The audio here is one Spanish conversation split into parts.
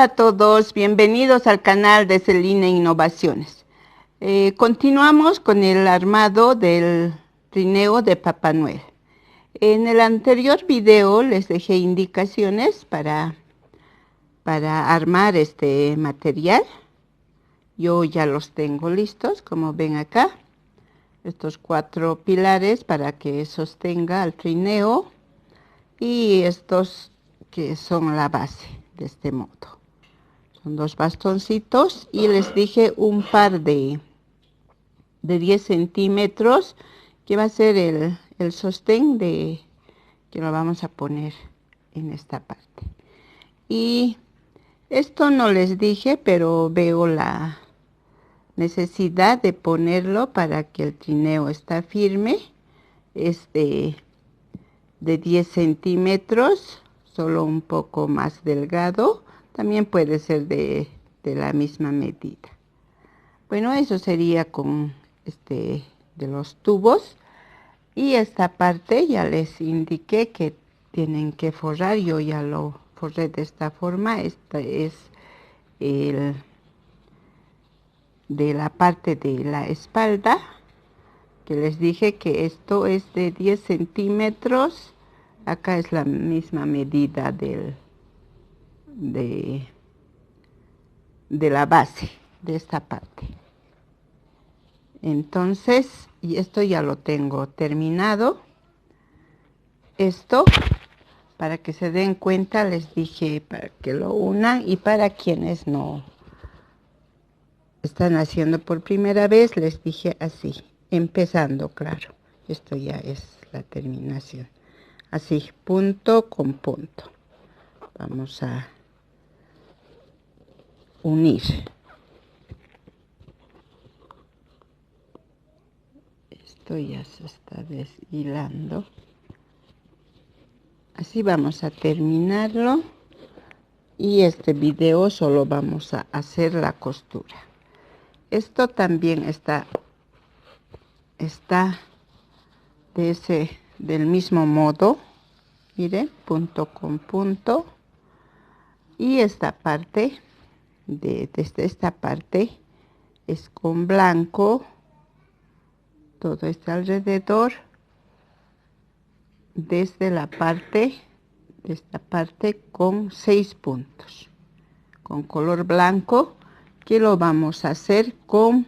Hola a todos, bienvenidos al canal de Celina Innovaciones. Continuamos con el armado del trineo de Papá Noel. En el anterior video les dejé indicaciones para armar este material. Yo ya los tengo listos, como ven acá. Estos 4 pilares para que sostenga el trineo y estos que son la base de este modo. Son 2 bastoncitos y les dije un par de 10 centímetros que va a ser el sostén que lo vamos a poner en esta parte. Y esto no les dije, pero veo la necesidad de ponerlo para que el trineo está firme. Es de 10 centímetros, solo un poco más delgado. También puede ser de la misma medida. Bueno, eso sería con de los tubos. Y esta parte ya les indiqué que tienen que forrar. Yo ya lo forré de esta forma. Esta es de la parte de la espalda, que les dije que esto es de 10 centímetros. Acá es la misma medida de la base de esta parte. Entonces, y esto ya lo tengo terminado. Esto, para que se den cuenta, les dije para que lo unan, y para quienes no están haciendo por primera vez, les dije así, empezando, claro. Esto ya es la terminación. Así, punto con punto. Vamos a unir. Esto ya se está deshilando. Así vamos a terminarlo. Y este video solo vamos a hacer la costura. Esto también está del mismo modo. Miren, punto con punto. Y esta parte, desde esta parte, es con blanco. Todo este alrededor. Desde la parte, de esta parte, con 6 puntos. Con color blanco, que lo vamos a hacer con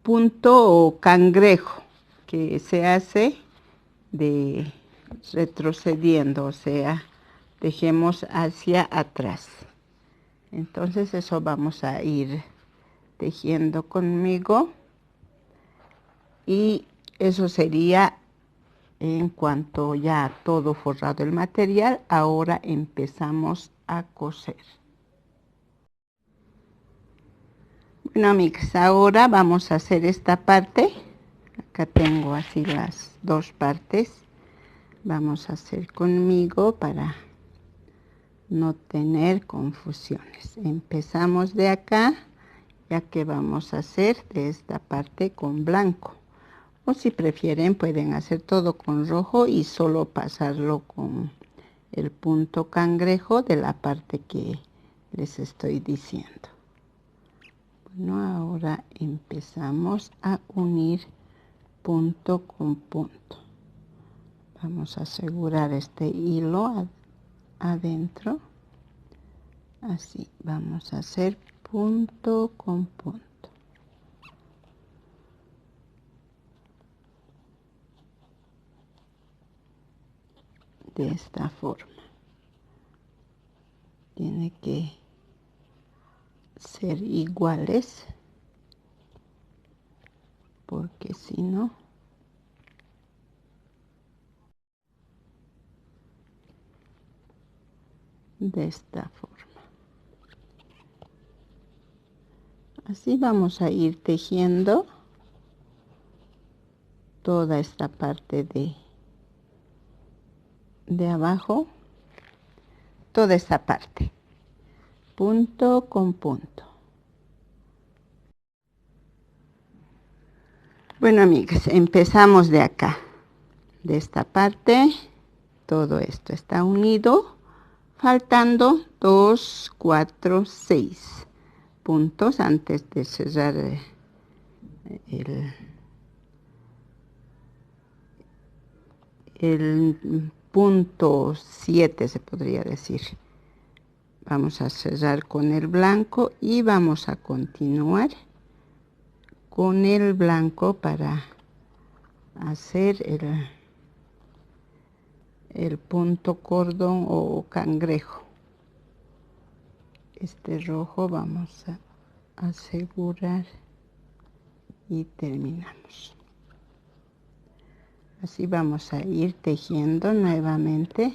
punto o cangrejo, que se hace de retrocediendo, o sea, dejemos hacia atrás. Entonces eso vamos a ir tejiendo conmigo, y eso sería en cuanto ya todo forrado el material. Ahora empezamos a coser. Bueno, amigas, ahora vamos a hacer esta parte. Acá tengo así las 2 partes. Vamos a hacer conmigo para no tener confusiones. Empezamos de acá, ya que vamos a hacer de esta parte con blanco. O si prefieren, pueden hacer todo con rojo y solo pasarlo con el punto cangrejo de la parte que les estoy diciendo. Bueno, ahora empezamos a unir punto con punto. Vamos a asegurar este hilo adentro. Así, vamos a hacer punto con punto. De esta forma. Tiene que ser iguales, porque si no, de esta forma. Así vamos a ir tejiendo toda esta parte de abajo, toda esta parte, punto con punto. Bueno, amigas, empezamos de acá, de esta parte. Todo esto está unido, faltando 2, 4, 6 puntos antes de cerrar el punto 7, se podría decir. Vamos a cerrar con el blanco y vamos a continuar con el blanco para hacer el punto cordón o cangrejo. Este rojo vamos a asegurar y terminamos. Así vamos a ir tejiendo nuevamente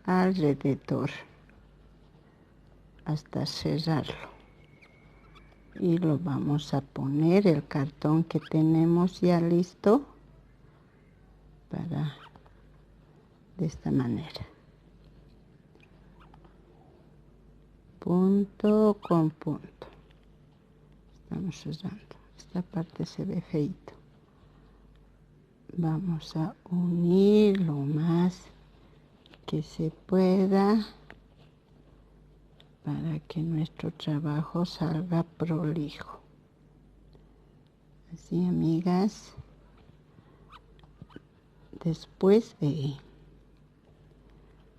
alrededor hasta cerrarlo. Y lo vamos a poner el cartón que tenemos ya listo para de esta manera. Punto con punto. Estamos cerrando. Esta parte se ve feito. Vamos a unir lo más que se pueda para que nuestro trabajo salga prolijo. Así, amigas. Después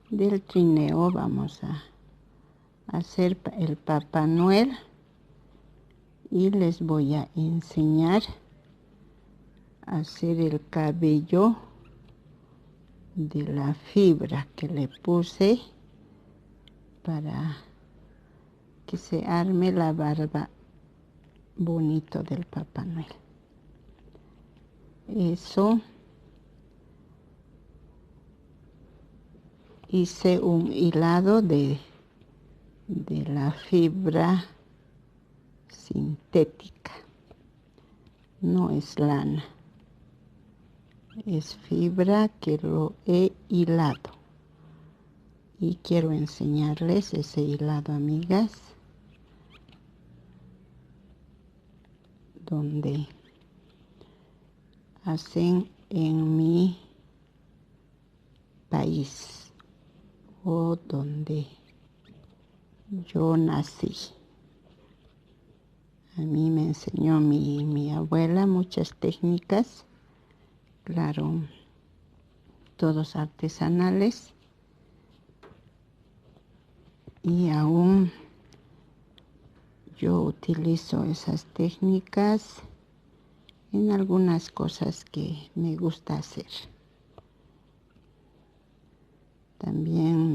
del trineo vamos a hacer el Papá Noel y les voy a enseñar a hacer el cabello de la fibra que le puse para que se arme la barba bonito del Papá Noel. Eso hice un hilado de la fibra sintética, no es lana, es fibra que lo he hilado y quiero enseñarles ese hilado, amigas, donde hacen en mi país o donde yo nací. A mí me enseñó mi abuela muchas técnicas, claro, todos artesanales, y aún yo utilizo esas técnicas en algunas cosas que me gusta hacer. También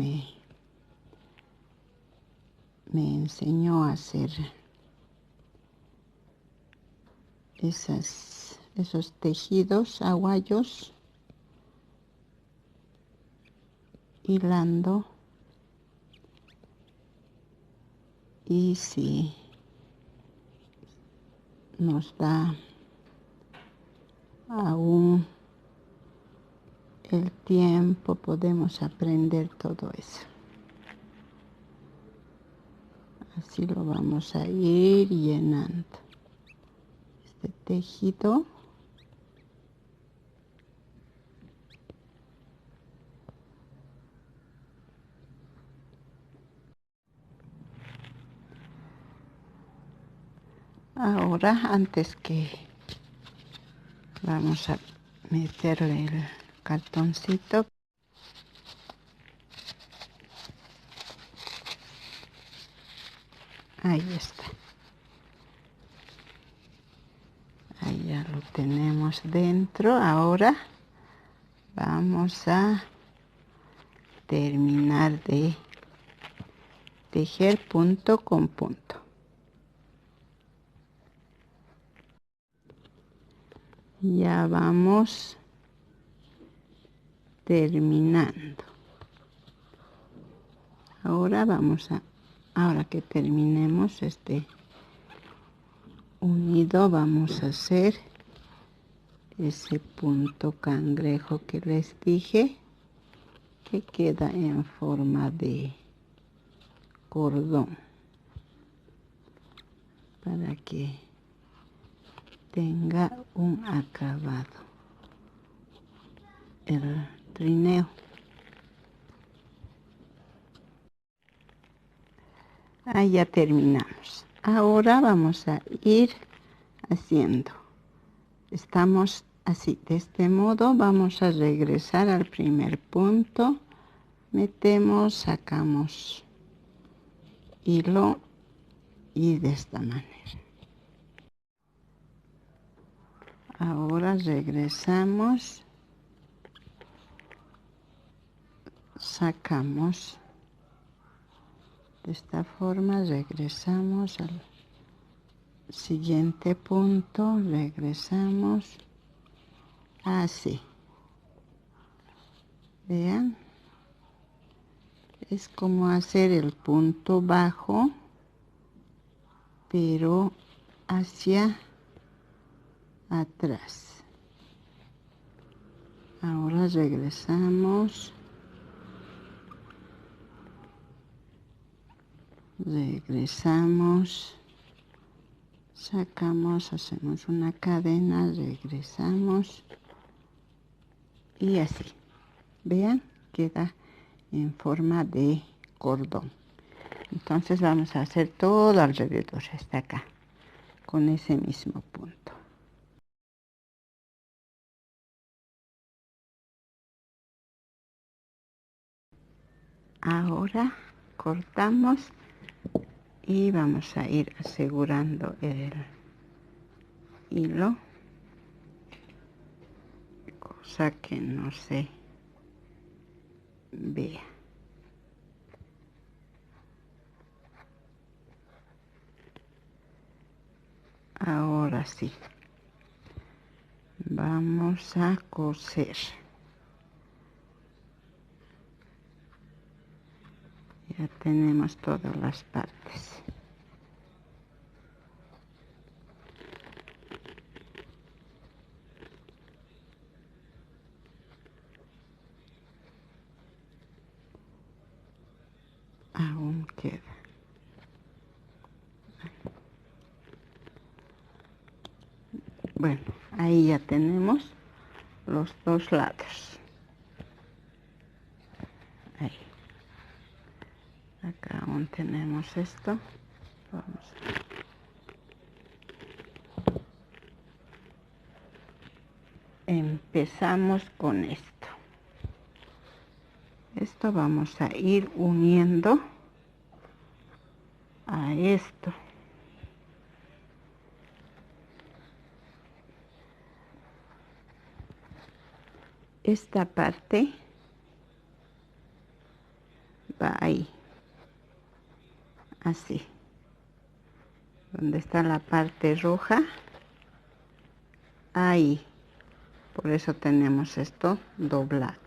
me enseñó a hacer esos tejidos aguayos, hilando, y si nos da aún el tiempo podemos aprender todo eso. Así lo vamos a ir llenando este tejido. Ahora, antes que vamos a meterle el cartoncito, ahí está, ahí ya lo tenemos dentro. Ahora vamos a terminar de tejer punto con punto. Ya vamos terminando. Ahora ahora que terminemos este unido, vamos a hacer ese punto cangrejo que les dije, que queda en forma de cordón, para que tenga un acabado el trineo. Ahí ya terminamos. Ahora vamos a ir haciendo. Estamos así, de este modo vamos a regresar al primer punto. Metemos, sacamos hilo y de esta manera. Ahora regresamos, sacamos de esta forma, regresamos al siguiente punto, regresamos así. Vean, es como hacer el punto bajo, pero hacia atrás. Ahora regresamos, sacamos, hacemos una cadena, regresamos y así. Vean, queda en forma de cordón. Entonces vamos a hacer todo alrededor hasta acá con ese mismo punto. Ahora cortamos y vamos a ir asegurando el hilo, cosa que no se vea. Ahora sí, vamos a coser. Ya tenemos todas las partes. Aún queda. Bueno, ahí ya tenemos los dos lados. Ahí. Acá aún tenemos esto. Vamos empezamos con esto. Esto vamos a ir uniendo a esto. Esta parte va ahí, así, donde está la parte roja, ahí, por eso tenemos esto doblado,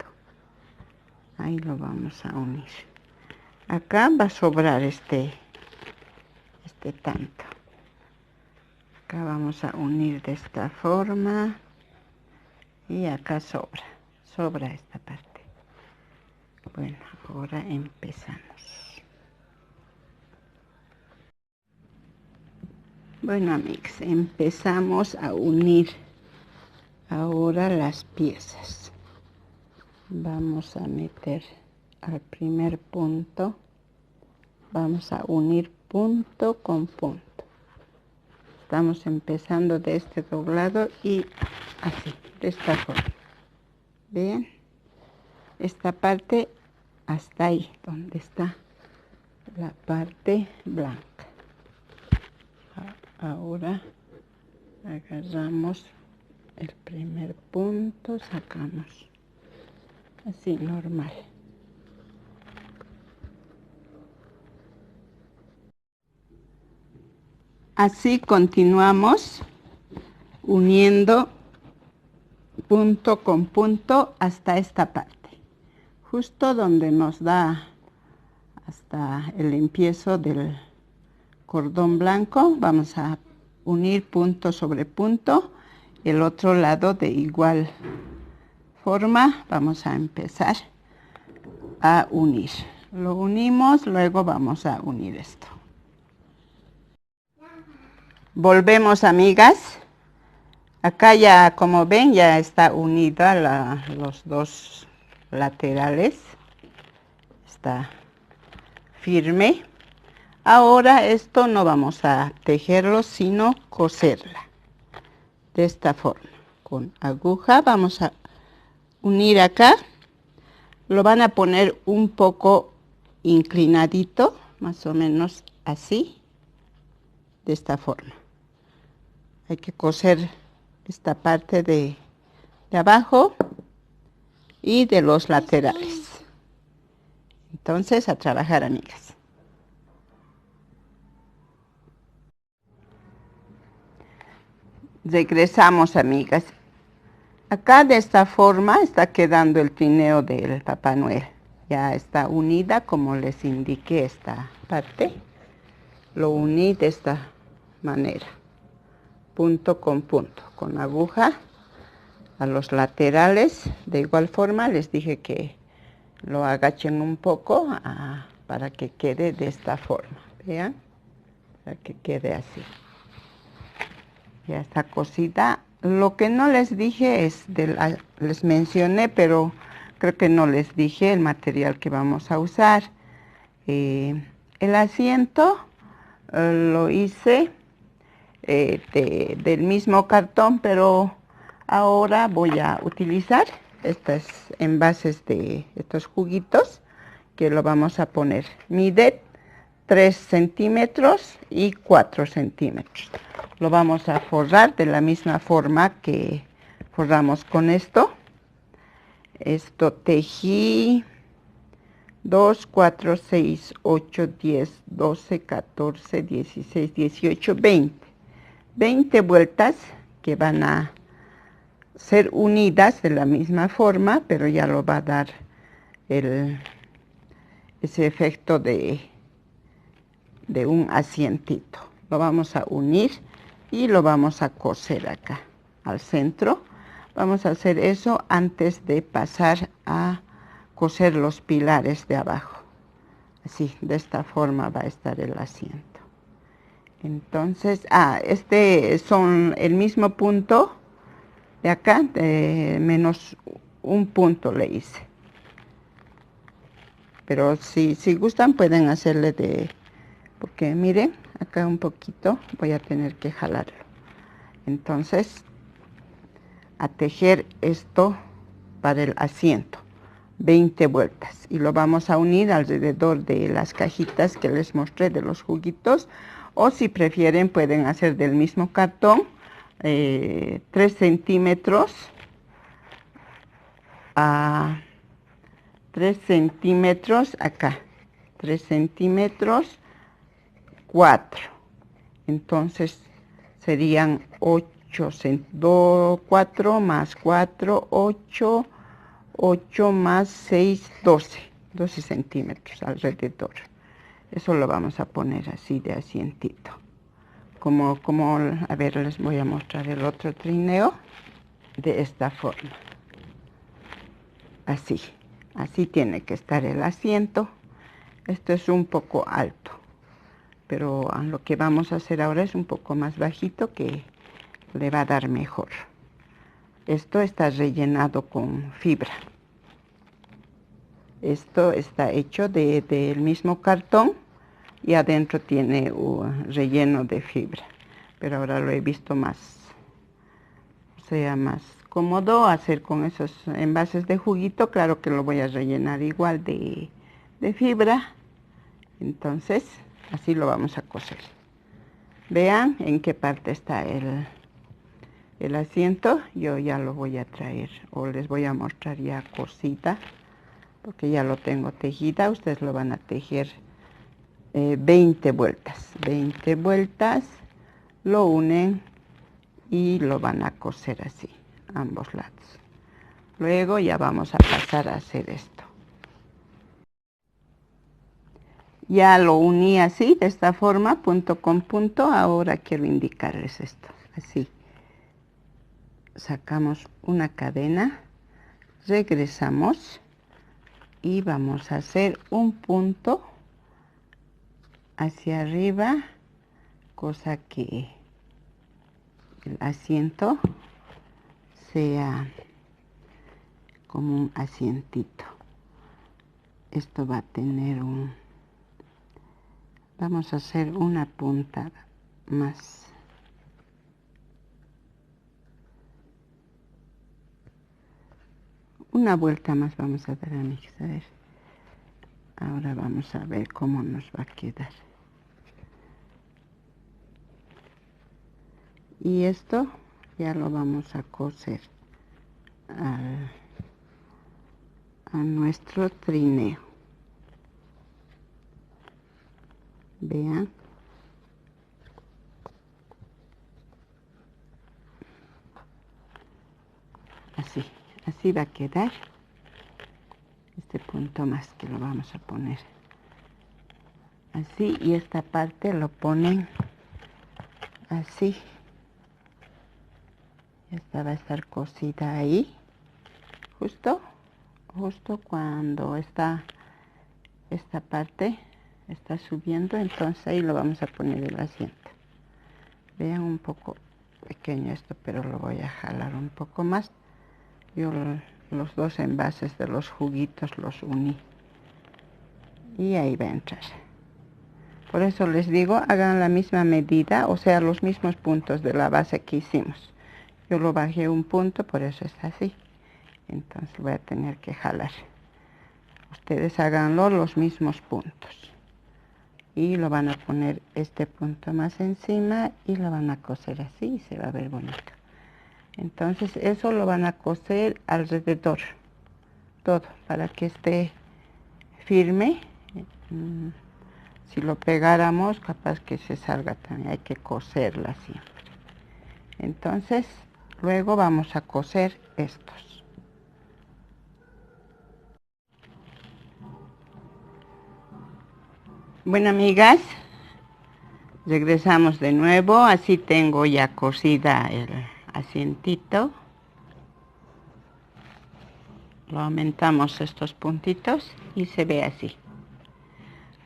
ahí lo vamos a unir. Acá va a sobrar este tanto, acá vamos a unir de esta forma y acá sobra esta parte. Bueno, ahora empezamos. Bueno, amigos, empezamos a unir ahora las piezas. Vamos a meter al primer punto, vamos a unir punto con punto. Estamos empezando de este doblado y así, de esta forma. ¿Ven? Esta parte hasta ahí, donde está la parte blanca. Ahora agarramos el primer punto, sacamos así normal. Así continuamos uniendo punto con punto hasta esta parte, justo donde nos da hasta el empiezo del cordón blanco. Vamos a unir punto sobre punto, el otro lado de igual forma. Vamos a empezar a unir, lo unimos, luego vamos a unir esto. Volvemos, amigas. Acá ya, como ven, ya está unida los dos laterales. Está firme. Ahora esto no vamos a tejerlo, sino coserla. De esta forma. Con aguja vamos a unir acá. Lo van a poner un poco inclinadito, más o menos así. De esta forma. Hay que coser esta parte de abajo y de los laterales. Entonces, a trabajar, amigas. Regresamos, amigas. Acá de esta forma está quedando el trineo del Papá Noel. Ya está unida, como les indiqué esta parte. Lo uní de esta manera. Punto, con aguja a los laterales. De igual forma les dije que lo agachen un poco para que quede de esta forma. Vean, para que quede así. Ya está cosida. Lo que no les dije es, les mencioné, pero creo que no les dije el material que vamos a usar. El asiento lo hice del mismo cartón, pero ahora voy a utilizar estos envases de estos juguitos que lo vamos a poner. Mide 3 centímetros y 4 centímetros. Lo vamos a forrar de la misma forma que forramos con esto. Esto tejí 2, 4, 6, 8, 10, 12, 14, 16, 18, 20. 20 vueltas que van a ser unidas de la misma forma, pero ya lo va a dar ese efecto de un asientito. Lo vamos a unir y lo vamos a coser acá al centro. Vamos a hacer eso antes de pasar a coser los pilares de abajo. Así, de esta forma va a estar el asiento. Entonces, este son el mismo punto de acá, menos un punto le hice. Pero si gustan pueden hacerle porque miren, acá un poquito voy a tener que jalarlo. Entonces, a tejer esto para el asiento. 20 vueltas. Y lo vamos a unir alrededor de las cajitas que les mostré de los juguitos. O si prefieren pueden hacer del mismo cartón 3 centímetros a 3 centímetros acá. 3 centímetros 4. Entonces serían 4 más 4, 8, 8 más 6, 12. 12 centímetros alrededor. Eso lo vamos a poner así de asientito. A ver, les voy a mostrar el otro trineo. De esta forma. Así tiene que estar el asiento. Esto es un poco alto. Pero lo que vamos a hacer ahora es un poco más bajito, que le va a dar mejor. Esto está rellenado con fibra. Esto está hecho del mismo cartón y adentro tiene un relleno de fibra. Pero ahora lo he visto más cómodo hacer con esos envases de juguito. Claro que lo voy a rellenar igual de fibra. Entonces, así lo vamos a coser. Vean en qué parte está el asiento. Yo ya lo voy a traer o les voy a mostrar ya cosida, porque ya lo tengo tejida. Ustedes lo van a tejer 20 vueltas. 20 vueltas, lo unen y lo van a coser así, ambos lados. Luego ya vamos a pasar a hacer esto. Ya lo uní así, de esta forma, punto con punto. Ahora quiero indicarles esto, así. Sacamos una cadena, regresamos y vamos a hacer un punto hacia arriba, cosa que el asiento sea como un asientito. Esto va a tener Vamos a hacer una puntada más. Una vuelta más vamos a dar, amigos. A ver. Ahora vamos a ver cómo nos va a quedar. Y esto ya lo vamos a coser a nuestro trineo. Vean. Así va a quedar. Este punto más que lo vamos a poner así, y esta parte lo ponen así. Esta va a estar cosida ahí, justo cuando esta parte está subiendo, entonces ahí lo vamos a poner el asiento. Vean, un poco pequeño esto, pero lo voy a jalar un poco más. Yo los dos envases de los juguitos los uní y ahí va a entrar. Por eso les digo, hagan la misma medida, o sea, los mismos puntos de la base que hicimos. Yo lo bajé un punto, por eso está así. Entonces voy a tener que jalar. Ustedes háganlo los mismos puntos. Y lo van a poner este punto más encima y lo van a coser así y se va a ver bonito. Entonces eso lo van a coser alrededor, todo, para que esté firme. Si lo pegáramos, capaz que se salga también, hay que coserla siempre. Entonces, luego vamos a coser estos. Bueno, amigas, regresamos de nuevo. Así tengo ya cosida el asientito. Lo aumentamos estos puntitos y se ve así.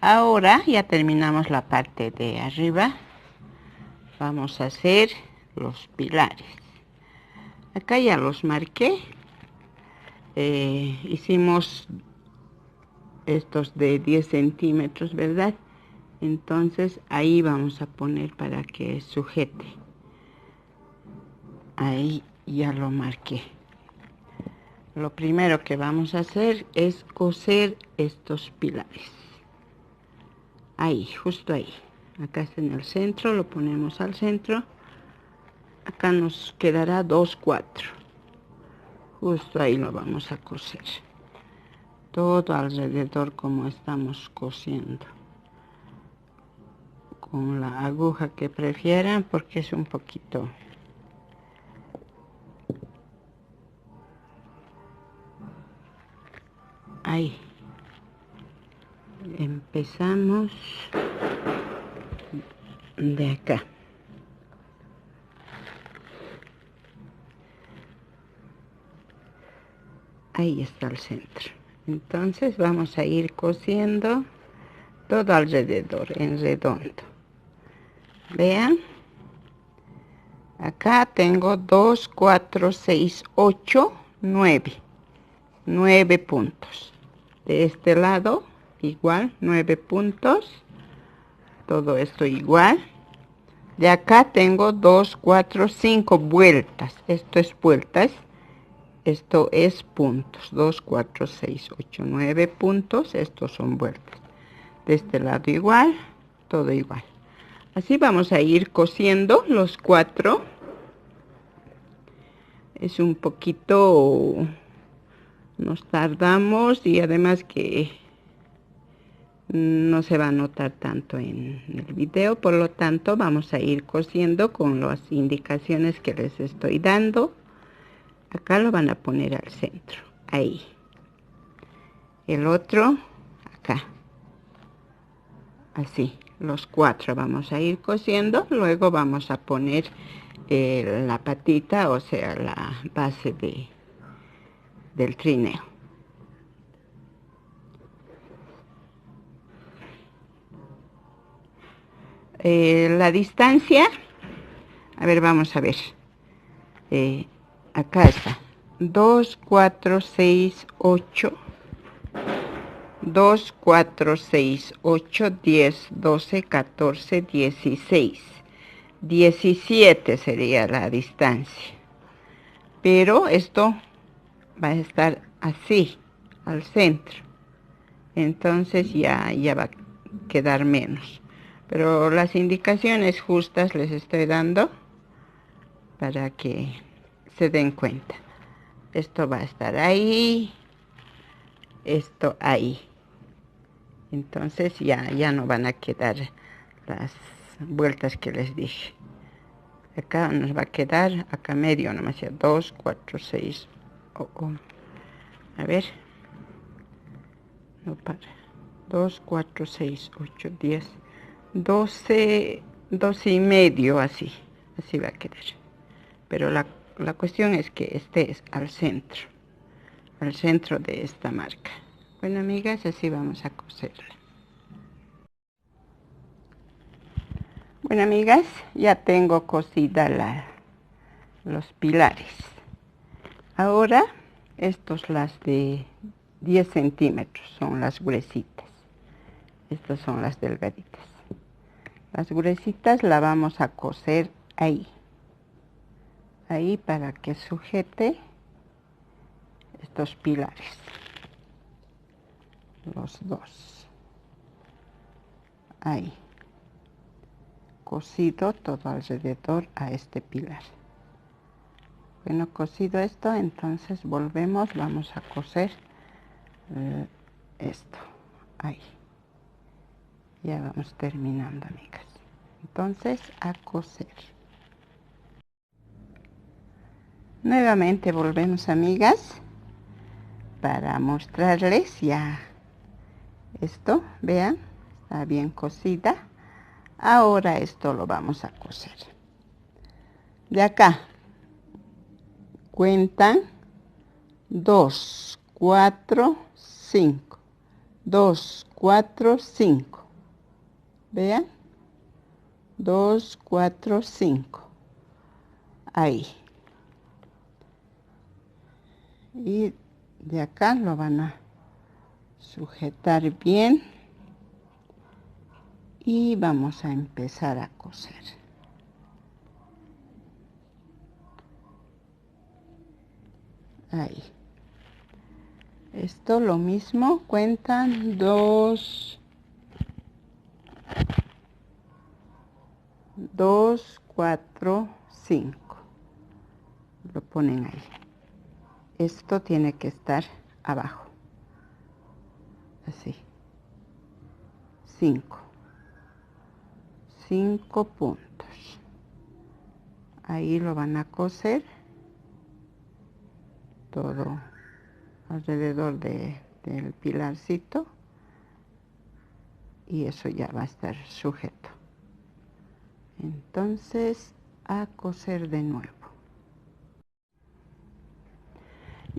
Ahora ya terminamos la parte de arriba. Vamos a hacer los pilares. Acá ya los marqué. Hicimos estos de 10 centímetros, ¿verdad? Entonces ahí vamos a poner para que sujete. Ahí ya lo marqué. Lo primero que vamos a hacer es coser estos pilares. Ahí, justo ahí. Acá está en el centro, lo ponemos al centro. Acá nos quedará 2, 4. Justo ahí lo vamos a coser. Todo alrededor como estamos cosiendo. Con la aguja que prefieran, porque es un poquito... Ahí. Empezamos de acá. Ahí está el centro. Entonces vamos a ir cosiendo todo alrededor, en redondo. Vean. Acá tengo 2, 4, 6, 8, 9. 9 puntos. De este lado, igual, 9 puntos. Todo esto igual. De acá tengo 2, 4, 5 vueltas. Esto es vueltas. Esto es puntos. 2, 4, 6, 8, 9 puntos. Estos son vueltas. De este lado igual. Todo igual. Así vamos a ir cosiendo los 4. Es un poquito... Nos tardamos y además que no se va a notar tanto en el video, por lo tanto vamos a ir cosiendo con las indicaciones que les estoy dando. Acá lo van a poner al centro, ahí. El otro, acá. Así, los 4 vamos a ir cosiendo, luego vamos a poner la patita, o sea, la base del trineo. La distancia, a ver, vamos a ver. Acá está. 2, 4, 6, 8. 2, 4, 6, 8, 10, 12, 14, 16. 17 sería la distancia. Pero esto va a estar así, al centro. Entonces ya va a quedar menos. Pero las indicaciones justas les estoy dando para que se den cuenta. Esto va a estar ahí, esto ahí. Entonces ya no van a quedar las vueltas que les dije. Acá nos va a quedar, acá medio nomás, 2, 4, 6. A ver. No para. 2, 4, 6, 8, 10, 12, 12 y medio, así va a quedar. Pero la cuestión es que esté al centro de esta marca. Bueno, amigas, así vamos a coserla. Bueno, amigas, ya tengo cosida los pilares. Ahora, estos las de 10 centímetros, son las gruesitas. Estas son las delgaditas. Las gruesitas la vamos a coser ahí. Ahí para que sujete estos pilares. Los dos. Ahí. Cosido todo alrededor a este pilar. Bueno, cosido esto, entonces volvemos, vamos a coser esto. Ahí. Ya vamos terminando, amigas. Entonces, a coser. Nuevamente volvemos, amigas, para mostrarles ya esto. Vean, está bien cosida. Ahora esto lo vamos a coser. De acá cuentan 2, 4, 5. 2, 4, 5. Vean. 2, 4, 5. Ahí. Y de acá lo van a sujetar bien. Y vamos a empezar a coser. Ahí. Esto lo mismo, cuentan 2, 4, 5. Lo ponen ahí. Esto tiene que estar abajo. Así. 5. 5 puntos. Ahí lo van a coser todo alrededor del pilarcito, y eso ya va a estar sujeto. Entonces, a coser de nuevo.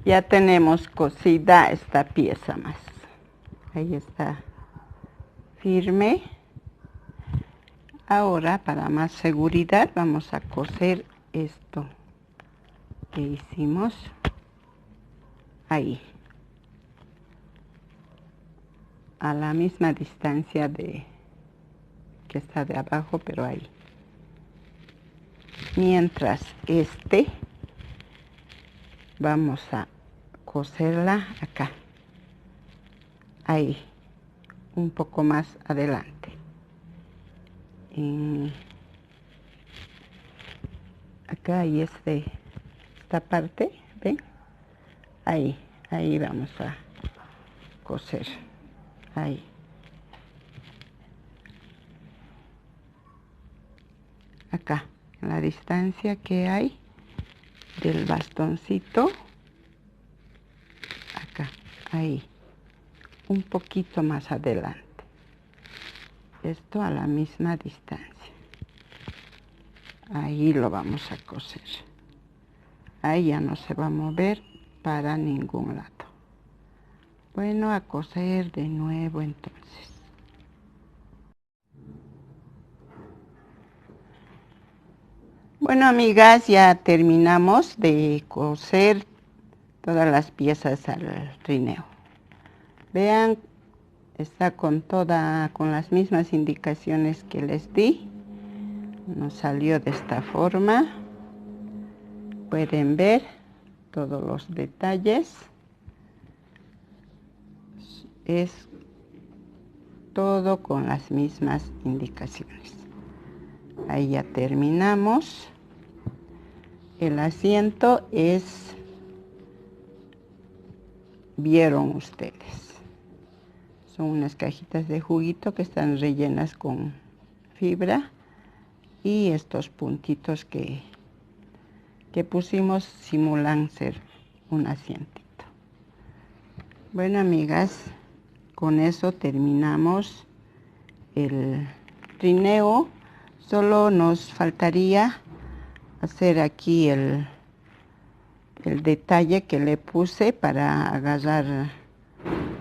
Ya tenemos cosida esta pieza más. Ahí está firme. Ahora, para más seguridad, vamos a coser esto que hicimos ahí, a la misma distancia que está de abajo, pero ahí. Mientras vamos a coserla acá, ahí, un poco más adelante. Acá y esta parte, ¿ven? Ahí vamos a coser, ahí. Acá, la distancia que hay del bastoncito, acá, ahí, un poquito más adelante. Esto a la misma distancia. Ahí lo vamos a coser. Ahí ya no se va a mover para ningún lado. Bueno, a coser de nuevo entonces. Bueno, amigas, ya terminamos de coser todas las piezas al trineo. Vean está con las mismas indicaciones que les di. Nos salió de esta forma. Pueden ver todos los detalles. Es todo con las mismas indicaciones. Ahí ya terminamos. El asiento vieron ustedes, son unas cajitas de juguito que están rellenas con fibra, y estos puntitos que pusimos simulan ser un asientito. Bueno, amigas, con eso terminamos el trineo. Solo nos faltaría hacer aquí el detalle que le puse para agarrar,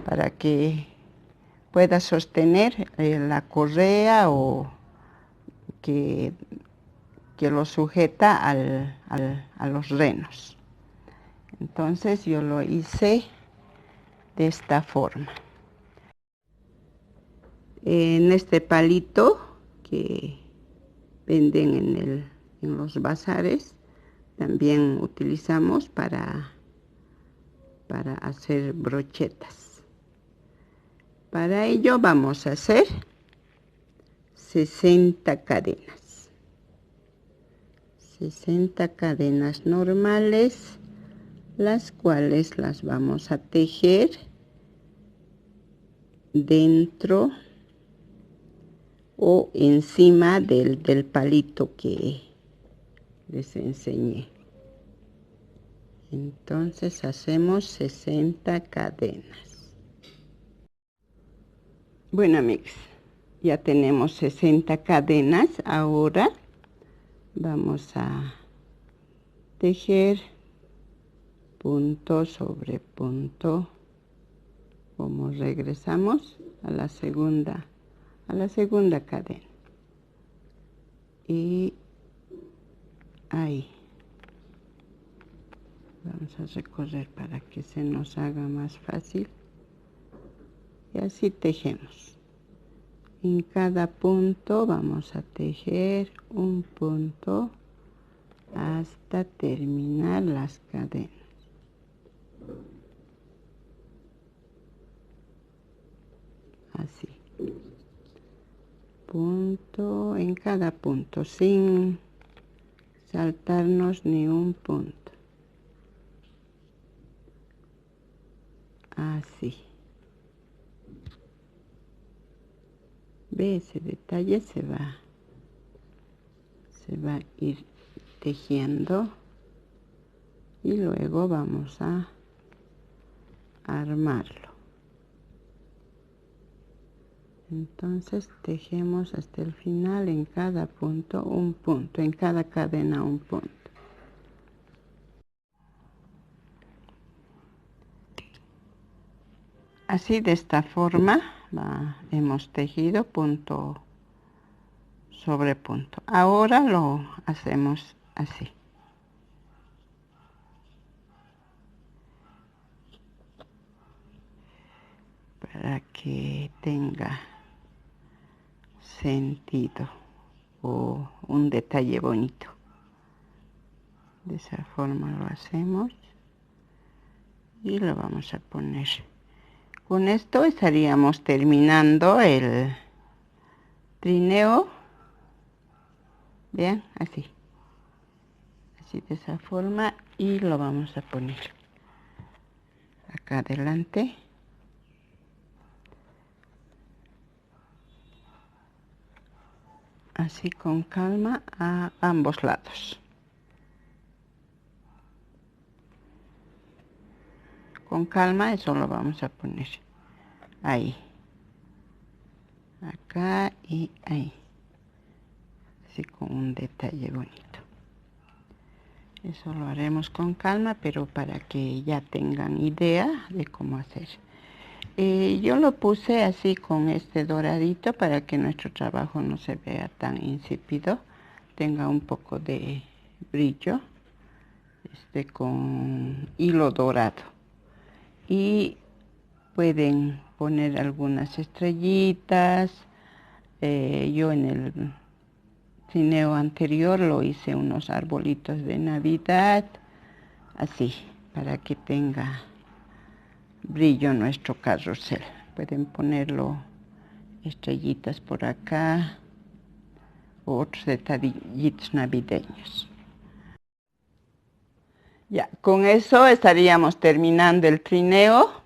para que pueda sostener la correa, o que lo sujeta a los renos. Entonces yo lo hice de esta forma. En este palito que venden en los bazares, también utilizamos para hacer brochetas. Para ello vamos a hacer 60 cadenas. 60 cadenas normales, las cuales las vamos a tejer dentro o encima del palito que les enseñé. Entonces hacemos 60 cadenas. Bueno, amigos, ya tenemos 60 cadenas. Ahora vamos a tejer punto sobre punto, como regresamos a la segunda cadena, y ahí vamos a recorrer para que se nos haga más fácil, y así tejemos. En cada punto vamos a tejer un punto hasta terminar las cadenas. Así, punto en cada punto, sin saltarnos ni un punto. Así. Ve, ese detalle se va a ir tejiendo, y luego vamos a armarlo. Entonces tejemos hasta el final, en cada punto un punto, en cada cadena un punto. Así, de esta forma hemos tejido punto sobre punto. Ahora lo hacemos así. Para que tenga sentido o un detalle bonito. De esa forma lo hacemos y lo vamos a poner. Con esto estaríamos terminando el trineo. Vean, así de esa forma, y lo vamos a poner acá adelante. Así, con calma, a ambos lados. Con calma, eso lo vamos a poner ahí, acá y ahí, así, con un detalle bonito. Eso lo haremos con calma, pero para que ya tengan idea de cómo hacer. Yo lo puse así con este doradito para que nuestro trabajo no se vea tan insípido, tenga un poco de brillo, con hilo dorado. Y Pueden poner algunas estrellitas. Yo en el trineo anterior lo hice unos arbolitos de Navidad, así, para que tenga brillo nuestro carrusel. Pueden ponerlo estrellitas por acá, otros detallitos navideños. Ya, con eso estaríamos terminando el trineo.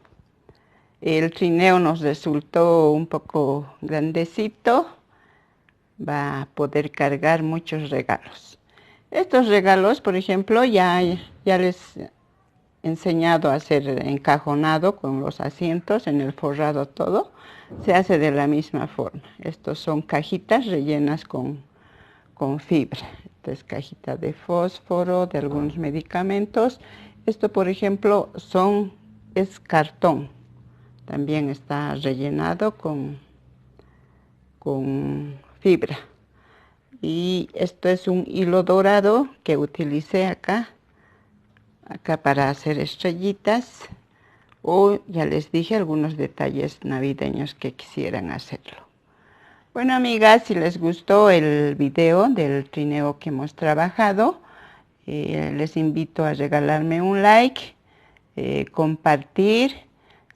El trineo nos resultó un poco grandecito. Va a poder cargar muchos regalos. Estos regalos, por ejemplo, ya les he enseñado a hacer encajonado con los asientos, en el forrado todo. Se hace de la misma forma. Estos son cajitas rellenas con fibra. Esta es cajita de fósforo, de algunos medicamentos. Esto, por ejemplo, es cartón. También está rellenado con fibra. Y esto es un hilo dorado que utilicé acá para hacer estrellitas. O ya les dije algunos detalles navideños que quisieran hacerlo. Bueno, amigas, si les gustó el video del trineo que hemos trabajado, les invito a regalarme un like, compartir.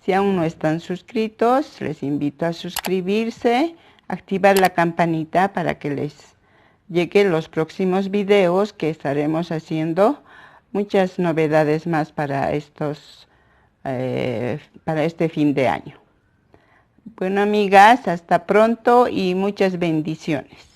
Si aún no están suscritos, les invito a suscribirse, activar la campanita para que les lleguen los próximos videos que estaremos haciendo. Muchas novedades más para este fin de año. Bueno, amigas, hasta pronto y muchas bendiciones.